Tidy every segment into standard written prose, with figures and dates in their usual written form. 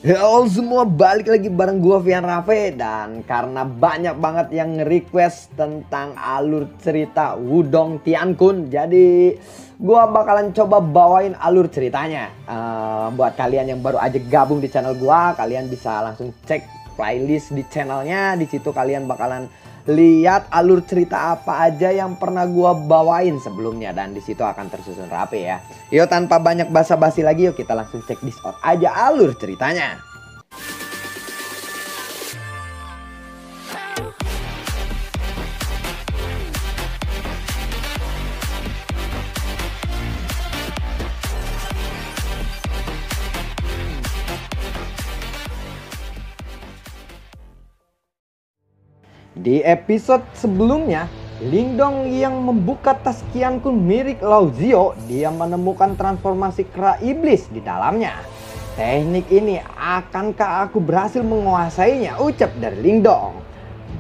Halo semua, balik lagi bareng gua Vian Rafe. Dan karena banyak banget yang nge-request tentang alur cerita Wudong Tiankun, jadi gua bakalan coba bawain alur ceritanya. Buat kalian yang baru aja gabung di channel gua, kalian bisa langsung cek playlist di channelnya. Di situ kalian bakalan lihat alur cerita apa aja yang pernah gua bawain sebelumnya, dan di situ akan tersusun rapi ya. Yuk tanpa banyak basa-basi lagi, yuk kita langsung cek Discord aja alur ceritanya. Di episode sebelumnya, Lingdong yang membuka tas Qiankun milik Lao Zio, dia menemukan transformasi kera iblis di dalamnya. Teknik ini, akankah aku berhasil menguasainya? Ucap dari Lingdong.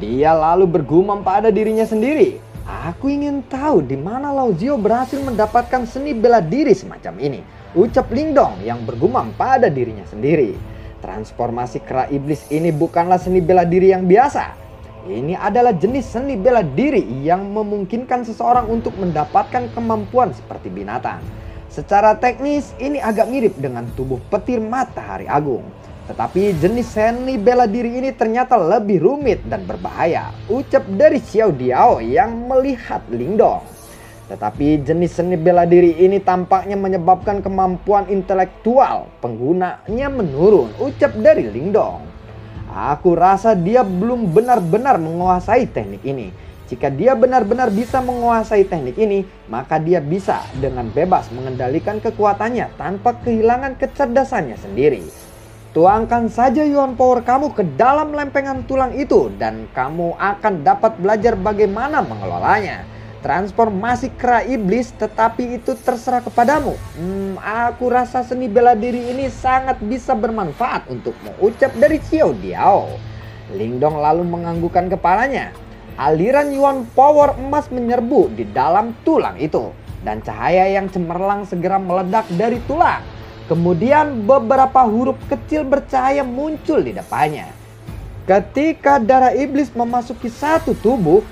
Dia lalu bergumam pada dirinya sendiri. Aku ingin tahu di mana Lao Zio berhasil mendapatkan seni bela diri semacam ini. Ucap Lingdong yang bergumam pada dirinya sendiri. Transformasi kera iblis ini bukanlah seni bela diri yang biasa. Ini adalah jenis seni bela diri yang memungkinkan seseorang untuk mendapatkan kemampuan seperti binatang. Secara teknis ini agak mirip dengan tubuh petir matahari agung. Tetapi jenis seni bela diri ini ternyata lebih rumit dan berbahaya. Ucap dari Xiao Diao yang melihat Lingdong. Tetapi jenis seni bela diri ini tampaknya menyebabkan kemampuan intelektual penggunanya menurun. Ucap dari Lingdong. Aku rasa dia belum benar-benar menguasai teknik ini. Jika dia benar-benar bisa menguasai teknik ini, maka dia bisa dengan bebas mengendalikan kekuatannya tanpa kehilangan kecerdasannya sendiri. Tuangkan saja Yuan Power kamu ke dalam lempengan tulang itu dan kamu akan dapat belajar bagaimana mengelolanya. Transformasi kera iblis, tetapi itu terserah kepadamu. Aku rasa seni bela diri ini sangat bisa bermanfaat untukmu, ucap dari Xiao Diao. Lingdong lalu menganggukkan kepalanya. Aliran Yuan Power emas menyerbu di dalam tulang itu, dan cahaya yang cemerlang segera meledak dari tulang. Kemudian beberapa huruf kecil bercahaya muncul di depannya. Ketika darah iblis memasuki satu tubuh,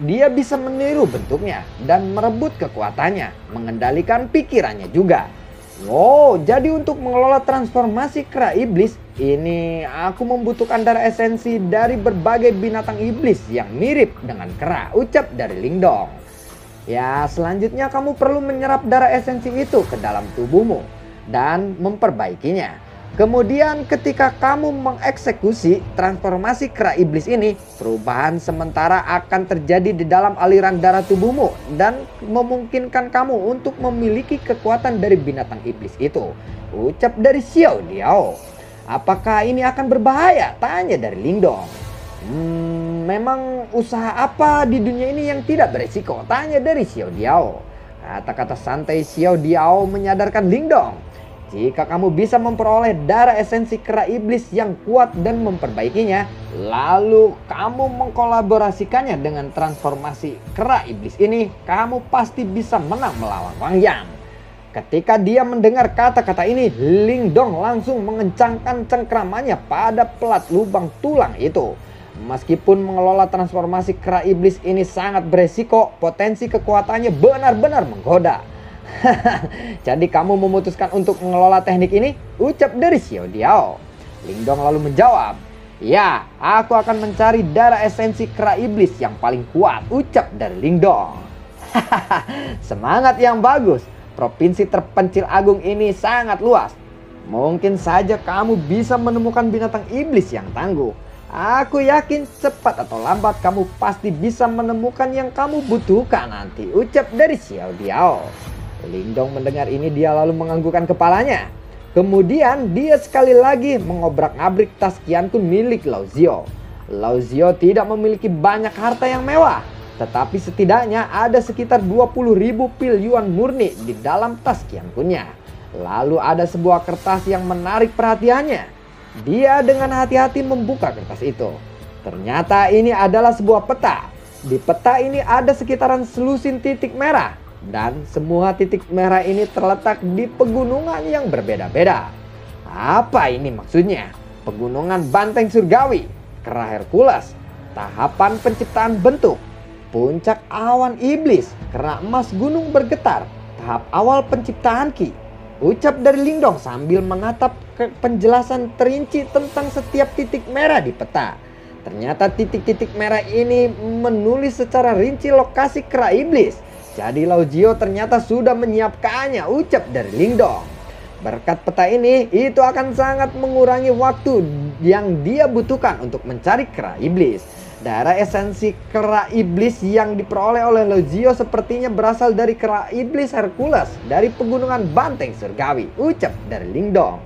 dia bisa meniru bentuknya dan merebut kekuatannya, mengendalikan pikirannya juga. Wow, jadi untuk mengelola transformasi kera iblis ini aku membutuhkan darah esensi dari berbagai binatang iblis yang mirip dengan kera, ucap dari Lingdong. Ya, selanjutnya kamu perlu menyerap darah esensi itu ke dalam tubuhmu dan memperbaikinya. Kemudian ketika kamu mengeksekusi transformasi kera iblis ini, perubahan sementara akan terjadi di dalam aliran darah tubuhmu dan memungkinkan kamu untuk memiliki kekuatan dari binatang iblis itu. Ucap dari Xiao Diao. Apakah ini akan berbahaya? Tanya dari Lingdong. Memang usaha apa di dunia ini yang tidak beresiko? Tanya dari Xiao Diao. Kata-kata santai Xiao Diao menyadarkan Lingdong. Jika kamu bisa memperoleh darah esensi kera iblis yang kuat dan memperbaikinya, lalu kamu mengkolaborasikannya dengan transformasi kera iblis ini, kamu pasti bisa menang melawan Wang Yang. Ketika dia mendengar kata-kata ini, Lingdong langsung mengencangkan cengkramannya pada pelat lubang tulang itu. Meskipun mengelola transformasi kera iblis ini sangat beresiko, potensi kekuatannya benar-benar menggoda. Jadi kamu memutuskan untuk mengelola teknik ini? Ucap dari Xiao Diao. Lingdong lalu menjawab, ya, aku akan mencari darah esensi kera iblis yang paling kuat. Ucap dari Lingdong. Semangat yang bagus. Provinsi terpencil agung ini sangat luas. Mungkin saja kamu bisa menemukan binatang iblis yang tangguh. Aku yakin cepat atau lambat kamu pasti bisa menemukan yang kamu butuhkan nanti. Ucap dari Xiao Diao. Lingdong mendengar ini, dia lalu menganggukkan kepalanya. Kemudian dia sekali lagi mengobrak-abrik tas Qiankun milik Lao Zio. Lao Zio tidak memiliki banyak harta yang mewah, tetapi setidaknya ada sekitar 20.000 pil yuan murni di dalam tas Qiankunnya. Lalu ada sebuah kertas yang menarik perhatiannya. Dia dengan hati-hati membuka kertas itu. Ternyata ini adalah sebuah peta. Di peta ini ada sekitaran selusin titik merah. Dan semua titik merah ini terletak di pegunungan yang berbeda-beda. Apa ini maksudnya? Pegunungan Banteng Surgawi, Kera Hercules, tahapan penciptaan bentuk, puncak awan iblis, kera emas gunung bergetar, tahap awal penciptaan Ki. Ucap dari Lingdong sambil menatap ke penjelasan terinci tentang setiap titik merah di peta. Ternyata titik-titik merah ini menulis secara rinci lokasi kera iblis. Jadi Lauzio ternyata sudah menyiapkannya, ucap dari Lingdong. Berkat peta ini, itu akan sangat mengurangi waktu yang dia butuhkan untuk mencari kera iblis. Darah esensi kera iblis yang diperoleh oleh Lauzio sepertinya berasal dari kera iblis Hercules dari pegunungan Banteng Surgawi, ucap dari Lingdong.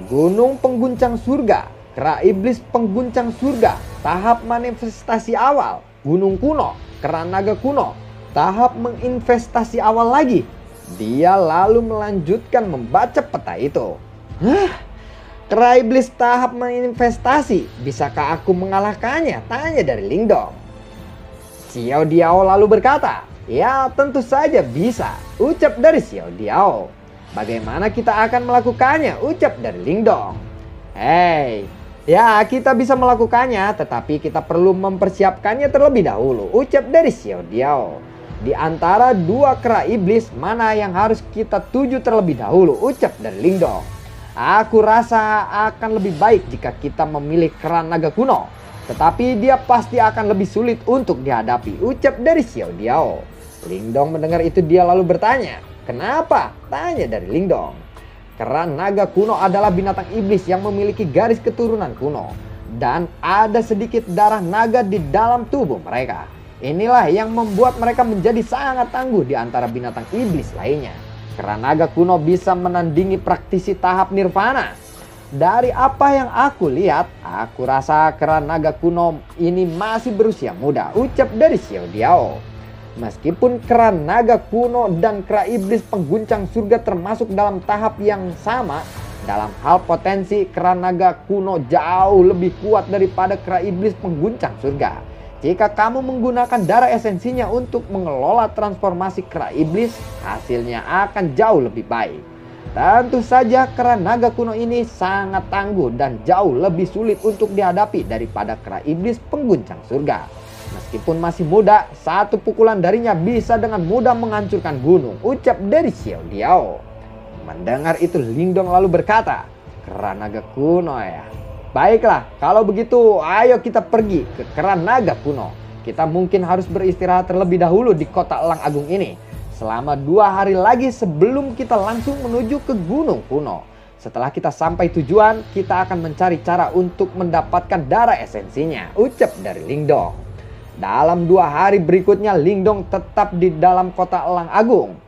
Gunung pengguncang surga, kera iblis pengguncang surga, tahap manifestasi awal, gunung kuno, kera naga kuno, tahap menginvestasi awal lagi. Dia lalu melanjutkan membaca peta itu. Kera iblis tahap menginvestasi, bisakah aku mengalahkannya? Tanya dari Lingdong. Xiao Diao lalu berkata, ya tentu saja bisa, ucap dari Xiao Diao. Bagaimana kita akan melakukannya? Ucap dari Lingdong. Ya kita bisa melakukannya, tetapi kita perlu mempersiapkannya terlebih dahulu, ucap dari Xiao Diao. Di antara dua kera iblis, mana yang harus kita tuju terlebih dahulu? Ucap dari Lingdong. Aku rasa akan lebih baik jika kita memilih kera naga kuno. Tetapi dia pasti akan lebih sulit untuk dihadapi, ucap dari Xiao Diao. Lingdong mendengar itu dia lalu bertanya, kenapa? Tanya dari Lingdong. Kera naga kuno adalah binatang iblis yang memiliki garis keturunan kuno. Dan ada sedikit darah naga di dalam tubuh mereka. Inilah yang membuat mereka menjadi sangat tangguh di antara binatang iblis lainnya. Kera naga kuno bisa menandingi praktisi tahap nirvana. Dari apa yang aku lihat, aku rasa kera naga kuno ini masih berusia muda, ucap dari Xiao Diao. Meskipun kera naga kuno dan kera iblis pengguncang surga termasuk dalam tahap yang sama, dalam hal potensi kera naga kuno jauh lebih kuat daripada kera iblis pengguncang surga. Jika kamu menggunakan darah esensinya untuk mengelola transformasi kera iblis, hasilnya akan jauh lebih baik. Tentu saja kera naga kuno ini sangat tangguh dan jauh lebih sulit untuk dihadapi daripada kera iblis pengguncang surga. Meskipun masih muda, satu pukulan darinya bisa dengan mudah menghancurkan gunung, ucap dari Xiao Diao. Mendengar itu Lingdong lalu berkata, kera naga kuno ya. Baiklah, kalau begitu ayo kita pergi ke kera naga kuno. Kita mungkin harus beristirahat terlebih dahulu di kota Elang Agung ini. Selama 2 hari lagi sebelum kita langsung menuju ke gunung kuno. Setelah kita sampai tujuan, kita akan mencari cara untuk mendapatkan darah esensinya, ucap dari Lingdong. Dalam 2 hari berikutnya Lingdong tetap di dalam kota Elang Agung.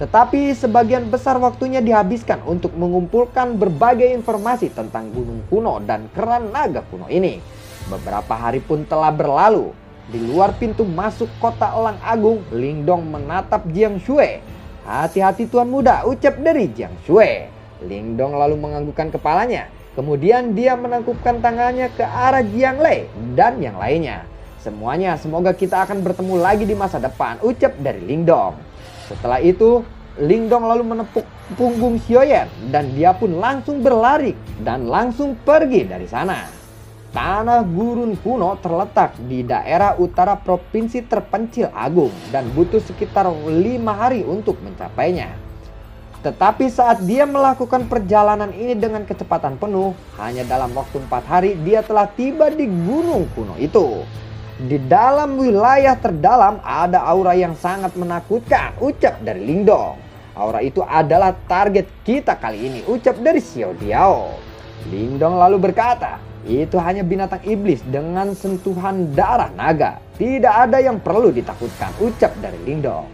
Tetapi sebagian besar waktunya dihabiskan untuk mengumpulkan berbagai informasi tentang gunung kuno dan kera naga kuno ini. Beberapa hari pun telah berlalu. Di luar pintu masuk kota Elang Agung, Lingdong menatap Jiang Shui. Hati-hati tuan muda, ucap dari Jiang Shui. Lingdong lalu menganggukkan kepalanya. Kemudian dia menangkupkan tangannya ke arah Jiang Lei dan yang lainnya. Semuanya semoga kita akan bertemu lagi di masa depan, ucap dari Lingdong. Setelah itu, Lingdong lalu menepuk punggung Xiaoyan dan dia pun langsung berlari dan langsung pergi dari sana. Tanah gurun kuno terletak di daerah utara provinsi terpencil Agung dan butuh sekitar 5 hari untuk mencapainya. Tetapi saat dia melakukan perjalanan ini dengan kecepatan penuh, hanya dalam waktu 4 hari dia telah tiba di gunung kuno itu. Di dalam wilayah terdalam ada aura yang sangat menakutkan, ucap dari Lingdong. Aura itu adalah target kita kali ini, ucap dari Xiao Diao. Lingdong lalu berkata, itu hanya binatang iblis dengan sentuhan darah naga. Tidak ada yang perlu ditakutkan, ucap dari Lingdong.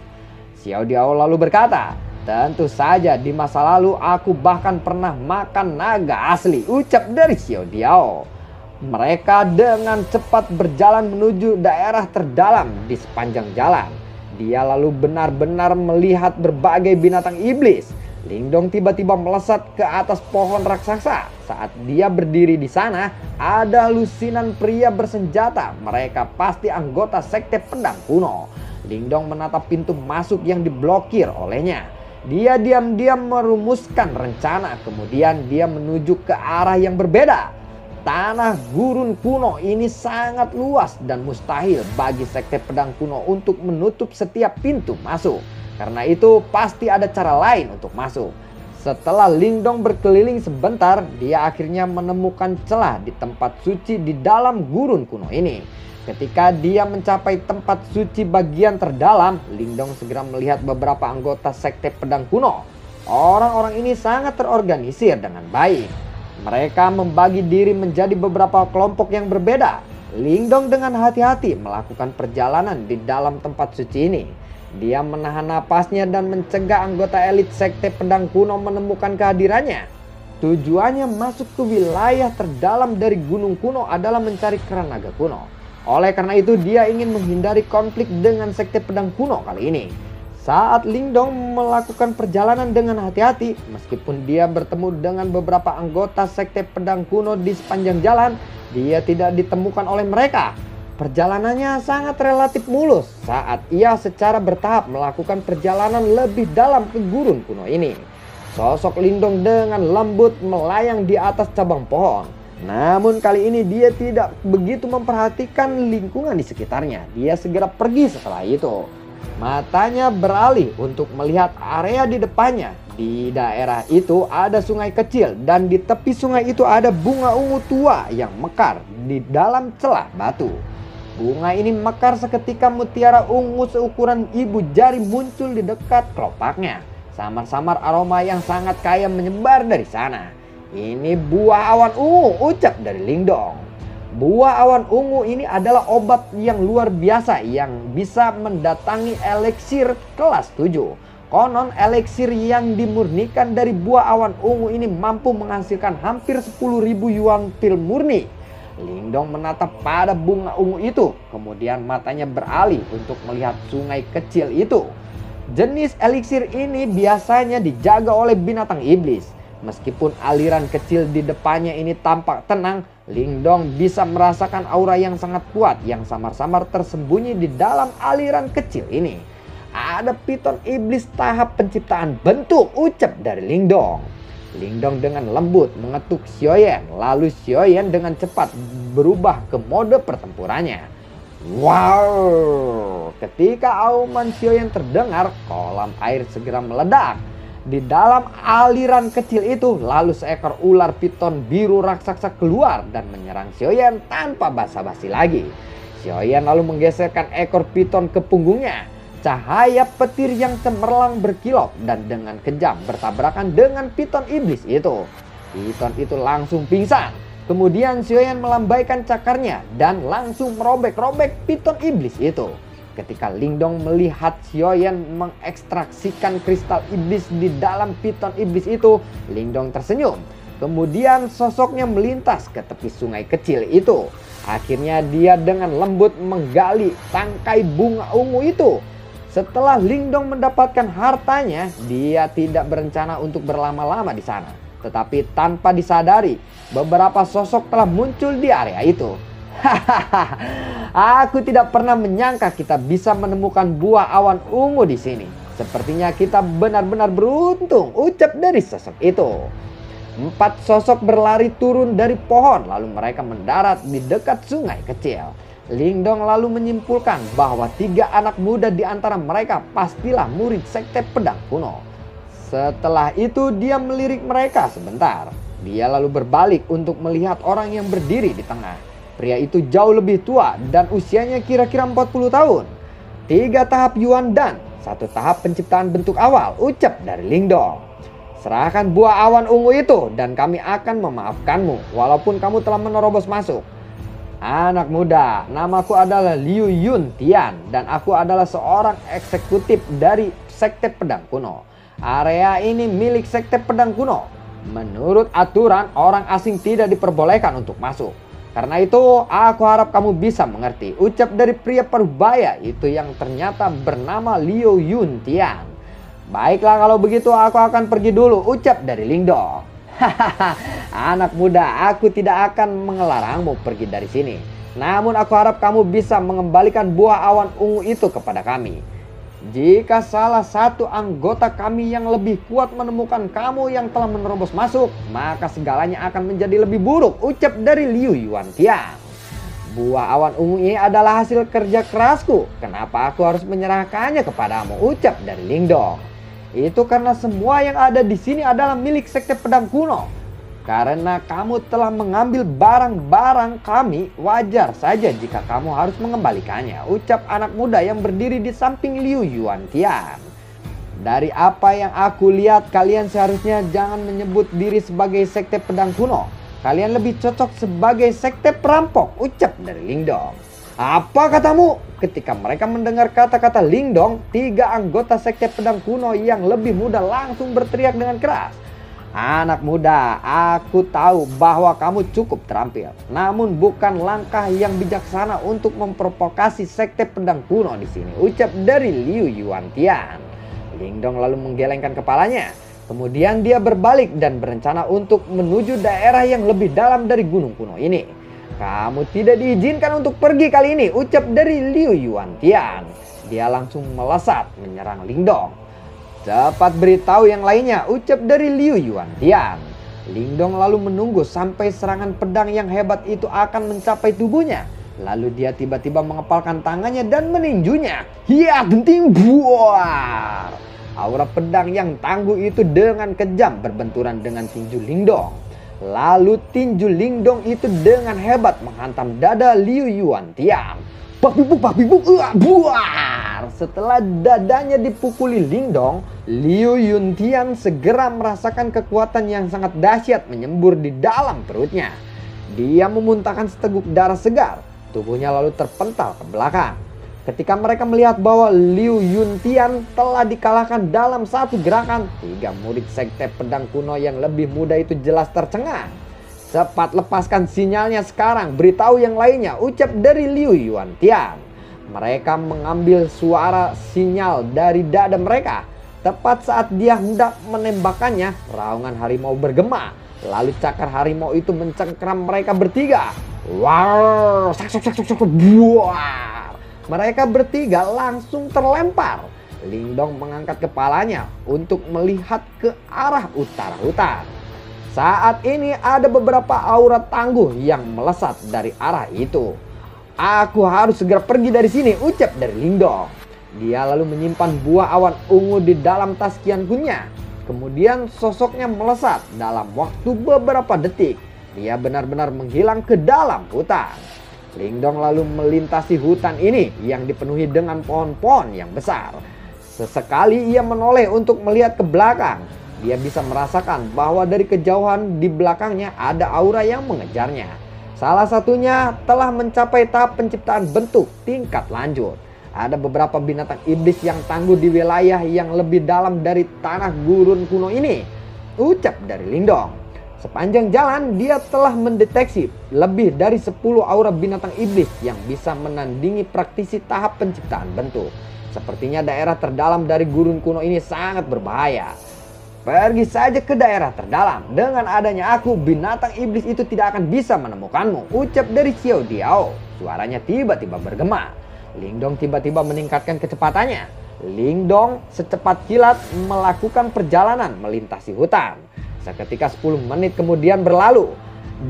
Xiao Diao lalu berkata, tentu saja di masa lalu aku bahkan pernah makan naga asli, ucap dari Xiao Diao. Mereka dengan cepat berjalan menuju daerah terdalam di sepanjang jalan. Dia lalu benar-benar melihat berbagai binatang iblis. Lingdong tiba-tiba melesat ke atas pohon raksasa. Saat dia berdiri di sana, ada lusinan pria bersenjata. Mereka pasti anggota sekte pedang kuno. Lingdong menatap pintu masuk yang diblokir olehnya. Dia diam-diam merumuskan rencana, kemudian dia menuju ke arah yang berbeda. Tanah gurun kuno ini sangat luas dan mustahil bagi sekte pedang kuno untuk menutup setiap pintu masuk. Karena itu pasti ada cara lain untuk masuk. Setelah Lingdong berkeliling sebentar, dia akhirnya menemukan celah di tempat suci di dalam gurun kuno ini. Ketika dia mencapai tempat suci bagian terdalam, Lingdong segera melihat beberapa anggota sekte pedang kuno. Orang-orang ini sangat terorganisir dengan baik. Mereka membagi diri menjadi beberapa kelompok yang berbeda. Lingdong dengan hati-hati melakukan perjalanan di dalam tempat suci ini. Dia menahan napasnya dan mencegah anggota elit sekte pedang kuno menemukan kehadirannya. Tujuannya masuk ke wilayah terdalam dari gunung kuno adalah mencari keran naga kuno. Oleh karena itu dia ingin menghindari konflik dengan sekte pedang kuno kali ini. Saat Lingdong melakukan perjalanan dengan hati-hati, meskipun dia bertemu dengan beberapa anggota sekte pedang kuno di sepanjang jalan, dia tidak ditemukan oleh mereka. Perjalanannya sangat relatif mulus saat ia secara bertahap melakukan perjalanan lebih dalam ke gurun kuno ini. Sosok Lingdong dengan lembut melayang di atas cabang pohon. Namun kali ini dia tidak begitu memperhatikan lingkungan di sekitarnya. Dia segera pergi setelah itu. Matanya beralih untuk melihat area di depannya. Di daerah itu ada sungai kecil dan di tepi sungai itu ada bunga ungu tua yang mekar di dalam celah batu. Bunga ini mekar seketika mutiara ungu seukuran ibu jari muncul di dekat kelopaknya. Samar-samar aroma yang sangat kaya menyebar dari sana. Ini buah awan ungu, ucap dari Lingdong. Buah awan ungu ini adalah obat yang luar biasa yang bisa mendatangi eliksir kelas 7. Konon eliksir yang dimurnikan dari buah awan ungu ini mampu menghasilkan hampir 10.000 yuan pil murni. Lingdong menatap pada bunga ungu itu, kemudian matanya beralih untuk melihat sungai kecil itu. Jenis eliksir ini biasanya dijaga oleh binatang iblis. Meskipun aliran kecil di depannya ini tampak tenang, Lingdong bisa merasakan aura yang sangat kuat yang samar-samar tersembunyi di dalam aliran kecil ini. Ada piton iblis tahap penciptaan bentuk, ucap dari Lingdong. Lingdong dengan lembut mengetuk Xiaoyan, lalu Xiaoyan dengan cepat berubah ke mode pertempurannya. Wow! Ketika auman Xiaoyan terdengar, kolam air segera meledak. Di dalam aliran kecil itu, lalu seekor ular piton biru raksasa keluar dan menyerang Xiaoyan tanpa basa-basi lagi. Xiaoyan lalu menggeserkan ekor piton ke punggungnya. Cahaya petir yang cemerlang berkilau dan dengan kejam bertabrakan dengan piton iblis itu. Piton itu langsung pingsan. Kemudian Xiaoyan melambaikan cakarnya dan langsung merobek-robek piton iblis itu. Ketika Lingdong melihat Xiaoyan mengekstraksikan kristal iblis di dalam piton iblis itu, Lingdong tersenyum. Kemudian sosoknya melintas ke tepi sungai kecil itu. Akhirnya dia dengan lembut menggali tangkai bunga ungu itu. Setelah Lingdong mendapatkan hartanya, dia tidak berencana untuk berlama-lama di sana. Tetapi tanpa disadari, beberapa sosok telah muncul di area itu. Hahaha, aku tidak pernah menyangka kita bisa menemukan buah awan ungu di sini. Sepertinya kita benar-benar beruntung, ucap dari sosok itu. 4 sosok berlari turun dari pohon, lalu mereka mendarat di dekat sungai kecil. Lingdong lalu menyimpulkan bahwa 3 anak muda di antara mereka pastilah murid sekte pedang kuno. Setelah itu dia melirik mereka sebentar. Dia lalu berbalik untuk melihat orang yang berdiri di tengah. Pria itu jauh lebih tua dan usianya kira-kira 40 tahun. 3 tahap Yuan Dan, 1 tahap penciptaan bentuk awal, ucap dari Lingdong. Serahkan buah awan ungu itu dan kami akan memaafkanmu walaupun kamu telah menerobos masuk. Anak muda, namaku adalah Liu Yun Tian dan aku adalah seorang eksekutif dari sekte pedang kuno. Area ini milik sekte pedang kuno. Menurut aturan, orang asing tidak diperbolehkan untuk masuk. Karena itu, aku harap kamu bisa mengerti, ucap dari pria parubaya itu yang ternyata bernama Liu Yun Tian. Baiklah kalau begitu aku akan pergi dulu, ucap dari Lingdong. Hahaha, anak muda, aku tidak akan mengelarangmu pergi dari sini. Namun aku harap kamu bisa mengembalikan buah awan ungu itu kepada kami. Jika salah satu anggota kami yang lebih kuat menemukan kamu yang telah menerobos masuk, maka segalanya akan menjadi lebih buruk, ucap dari Liu Yuantian. Buah awan ungu ini adalah hasil kerja kerasku. Kenapa aku harus menyerahkannya kepadamu, ucap dari Lingdong. Itu karena semua yang ada di sini adalah milik Sekte Pedang Kuno. Karena kamu telah mengambil barang-barang kami, wajar saja jika kamu harus mengembalikannya, ucap anak muda yang berdiri di samping Liu Yuantian. Dari apa yang aku lihat, kalian seharusnya jangan menyebut diri sebagai Sekte Pedang Kuno. Kalian lebih cocok sebagai sekte perampok, ucap dari Lingdong. Apa katamu? Ketika mereka mendengar kata-kata Lingdong, 3 anggota Sekte Pedang Kuno yang lebih muda langsung berteriak dengan keras. Anak muda, aku tahu bahwa kamu cukup terampil. Namun bukan langkah yang bijaksana untuk memprovokasi Sekte Pedang Kuno di sini, ucap dari Liu Yuantian. Lingdong lalu menggelengkan kepalanya. Kemudian dia berbalik dan berencana untuk menuju daerah yang lebih dalam dari gunung kuno ini. Kamu tidak diizinkan untuk pergi kali ini, ucap dari Liu Yuantian. Dia langsung melesat menyerang Lingdong. Cepat beritahu yang lainnya, ucap dari Liu Yuantian. Lingdong lalu menunggu sampai serangan pedang yang hebat itu akan mencapai tubuhnya. Lalu dia tiba-tiba mengepalkan tangannya dan meninjunya. Hiya, genting buar. Aura pedang yang tangguh itu dengan kejam berbenturan dengan tinju Lingdong. Lalu tinju Lingdong itu dengan hebat menghantam dada Liu Yuantian. Pak-bibuk, buar. Setelah dadanya dipukuli Lingdong, Liu Yuantian segera merasakan kekuatan yang sangat dahsyat menyembur di dalam perutnya. Dia memuntahkan seteguk darah segar, tubuhnya lalu terpental ke belakang. Ketika mereka melihat bahwa Liu Yuantian telah dikalahkan dalam satu gerakan, 3 murid Sekte Pedang Kuno yang lebih muda itu jelas tercengang. Cepat lepaskan sinyalnya sekarang, beritahu yang lainnya, ucap dari Liu Yuantian. Mereka mengambil suara sinyal dari dada mereka. Tepat saat dia hendak menembakkannya, raungan harimau bergema. Lalu cakar harimau itu mencengkeram mereka bertiga. War, buar. Mereka bertiga langsung terlempar. Lingdong mengangkat kepalanya untuk melihat ke arah utara hutan. Saat ini ada beberapa aura tangguh yang melesat dari arah itu. Aku harus segera pergi dari sini, ucap dari Lingdong. Dia lalu menyimpan buah awan ungu di dalam tas Qiankunnya. Kemudian sosoknya melesat dalam waktu beberapa detik. Dia benar-benar menghilang ke dalam hutan. Lingdong lalu melintasi hutan ini yang dipenuhi dengan pohon-pohon yang besar. Sesekali ia menoleh untuk melihat ke belakang. Dia bisa merasakan bahwa dari kejauhan di belakangnya ada aura yang mengejarnya. Salah satunya telah mencapai tahap penciptaan bentuk tingkat lanjut. Ada beberapa binatang iblis yang tangguh di wilayah yang lebih dalam dari tanah gurun kuno ini, ucap dari Lingdong. Sepanjang jalan dia telah mendeteksi lebih dari 10 aura binatang iblis yang bisa menandingi praktisi tahap penciptaan bentuk. Sepertinya daerah terdalam dari gurun kuno ini sangat berbahaya. Pergi saja ke daerah terdalam. Dengan adanya aku, binatang iblis itu tidak akan bisa menemukanmu, ucap dari Xiao Diao. Suaranya tiba-tiba bergema. Lingdong tiba-tiba meningkatkan kecepatannya. Lingdong secepat kilat melakukan perjalanan melintasi hutan. Seketika 10 menit kemudian berlalu.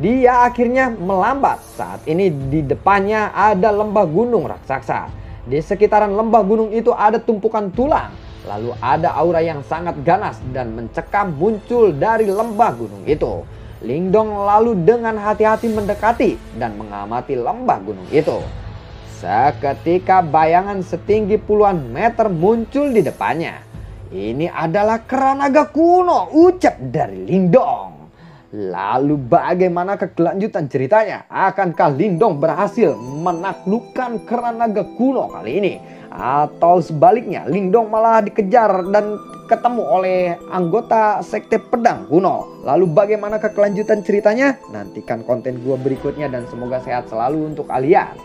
Dia akhirnya melambat. Saat ini di depannya ada lembah gunung raksasa. Di sekitaran lembah gunung itu ada tumpukan tulang. Lalu ada aura yang sangat ganas dan mencekam muncul dari lembah gunung itu. Lingdong lalu dengan hati-hati mendekati dan mengamati lembah gunung itu. Seketika bayangan setinggi puluhan meter muncul di depannya. Ini adalah kera naga kuno, ucap dari Lingdong. Lalu bagaimana kelanjutan ceritanya? Akankah Lingdong berhasil menaklukkan kera naga kuno kali ini? Atau sebaliknya, Lingdong malah dikejar dan ketemu oleh anggota Sekte Pedang Kuno. Lalu bagaimana kelanjutan ceritanya? Nantikan konten gue berikutnya dan semoga sehat selalu untuk kalian.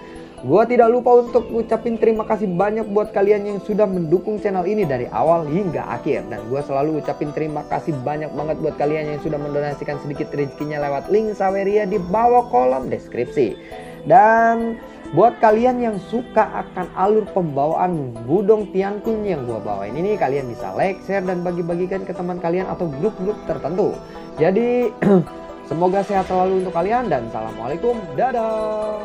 Gue tidak lupa untuk ngucapin terima kasih banyak buat kalian yang sudah mendukung channel ini dari awal hingga akhir. Dan gue selalu ucapin terima kasih banyak banget buat kalian yang sudah mendonasikan sedikit rezekinya lewat link Saweria di bawah kolom deskripsi. Dan Buat kalian yang suka akan alur pembawaan Wudong Tiankun yang gua bawain ini, kalian bisa like, share, dan bagi-bagikan ke teman kalian atau grup-grup tertentu. Jadi semoga sehat selalu untuk kalian dan assalamualaikum, dadah.